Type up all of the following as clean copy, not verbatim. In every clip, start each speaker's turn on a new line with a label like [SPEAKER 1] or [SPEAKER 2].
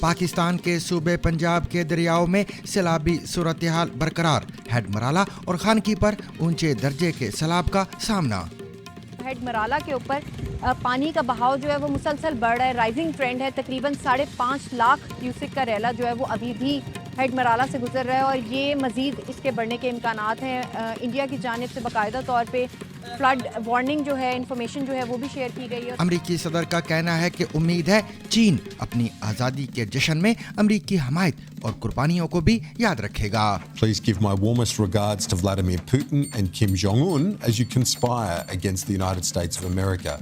[SPEAKER 1] پاکستان کے صوبے پنجاب کے دریاؤں میں سیلابی صورتحال برقرار، ہیڈ مرالہ اور خانکی پر اونچے درجے کے سیلاب کا سامنا۔
[SPEAKER 2] ہیڈ مرالہ کے اوپر پانی کا بہاؤ جو ہے وہ مسلسل بڑھ رہا ہے، رائزنگ ٹرینڈ ہے، تقریباً 5.5 لاکھ کیوسک کا ریلا جو ہے وہ ابھی بھی ہیڈ مرالہ سے گزر رہا ہے اور یہ مزید اس کے بڑھنے کے امکانات ہیں۔ انڈیا کی جانب سے باقاعدہ طور پہ فلڈ وارننگ جو ہے، انفارمیشن جو ہے وہ بھی شیئر کی گئی ہے۔
[SPEAKER 1] امریکی صدر کا کہنا ہے کہ امید ہے چین اپنی آزادی کے جشن میں امریکی حمایت اور قربانیوں کو بھی یاد رکھے گا۔
[SPEAKER 3] Please give my warmest regards to Vladimir Putin and Kim Jong-un as you conspire against the United States of America.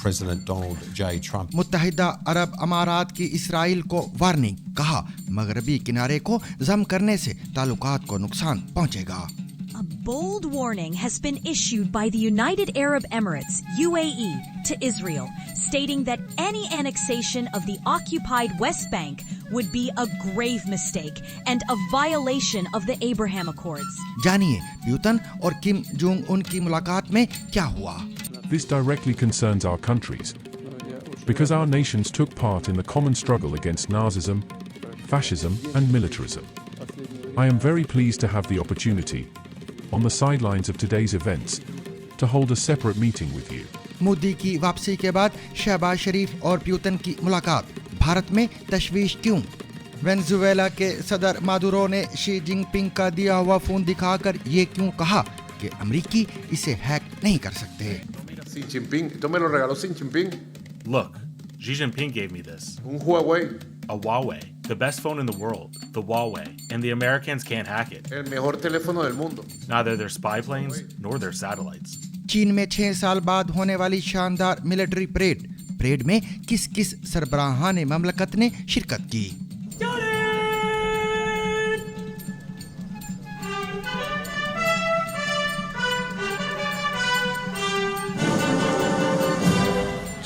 [SPEAKER 3] President Donald J. Trump.
[SPEAKER 1] متحدہ عرب امارات کی اسرائیل کو وارننگ، کہا مغربی کنارے کو ضم کرنے سے تعلقات کو نقصان پہنچے گا۔
[SPEAKER 4] A bold warning has been issued by the United Arab Emirates, UAE, to Israel, stating that any annexation of the occupied West Bank would be a grave mistake and a violation of the Abraham Accords.
[SPEAKER 1] جانیے پیوتن اور Kim Jong Un کی ملاقات میں کیا ہوا۔
[SPEAKER 5] This directly concerns our countries, because our nations took part in the common struggle against Nazism, fascism and militarism. I am very pleased to have the opportunity, on the sidelines of today's events, to hold a separate meeting with you.
[SPEAKER 1] Modi کی واپسی کے بعد شہباز شریف اور پیوتن کی ملاقات، بھارت میں تشویش کیوں؟ وینزویلا کے صدر مادورو نے شی جن پنگ کا دیا ہوا فون دکھا کر یہ کیوں کہا کہ امریکی اسے ہیک نہیں کر سکتے؟
[SPEAKER 6] Xi Jinping, esto me lo regaló Xi Jinping.
[SPEAKER 7] Look, Xi Jinping gave me this.
[SPEAKER 6] Un Huawei,
[SPEAKER 7] A Huawei, the best phone in the world, the Huawei, and the Americans can't hack it.
[SPEAKER 6] el mejor teléfono del mundo.
[SPEAKER 7] Neither their spy planes nor their satellites.
[SPEAKER 1] چین میں 6 سال بعد ہونے والی شاندار military parade میں کس کس سربراہان مملکت نے شرکت کی؟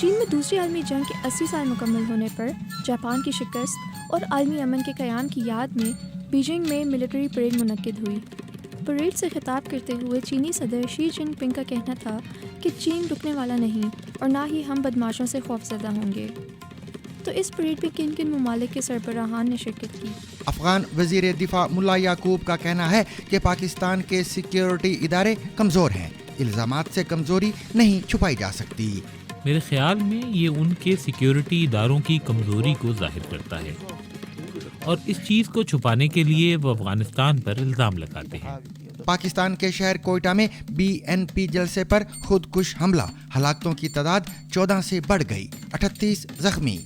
[SPEAKER 8] چین میں دوسری عالمی جنگ کے 80 سال مکمل ہونے پر جاپان کی شکست اور عالمی امن کے قیام کی یاد میں بیجنگ میں ملٹری پریڈ منعقد ہوئی۔ پریڈ سے خطاب کرتے ہوئے چینی صدر شی جن پنگ کا کہنا تھا کہ چین رکنے والا نہیں اور نہ ہی ہم بدماشوں سے خوفزدہ ہوں گے۔ تو اس پریڈ میں کن کن ممالک کے سربراہان نے شرکت کی؟
[SPEAKER 1] افغان وزیر دفاع ملا یعقوب کا کہنا ہے کہ پاکستان کے سیکیورٹی ادارے کمزور ہیں، الزامات سے کمزوری نہیں چھپائی جا سکتی۔
[SPEAKER 9] میرے خیال میں یہ ان کے سیکیورٹی اداروں کی کمزوری کو ظاہر کرتا ہے اور اس چیز کو چھپانے کے لیے وہ افغانستان پر الزام لگاتے ہیں۔
[SPEAKER 1] پاکستان کے شہر کوئٹہ میں BNP جلسے پر خودکش حملہ، ہلاکتوں کی تعداد 14 سے بڑھ گئی، 38 زخمی۔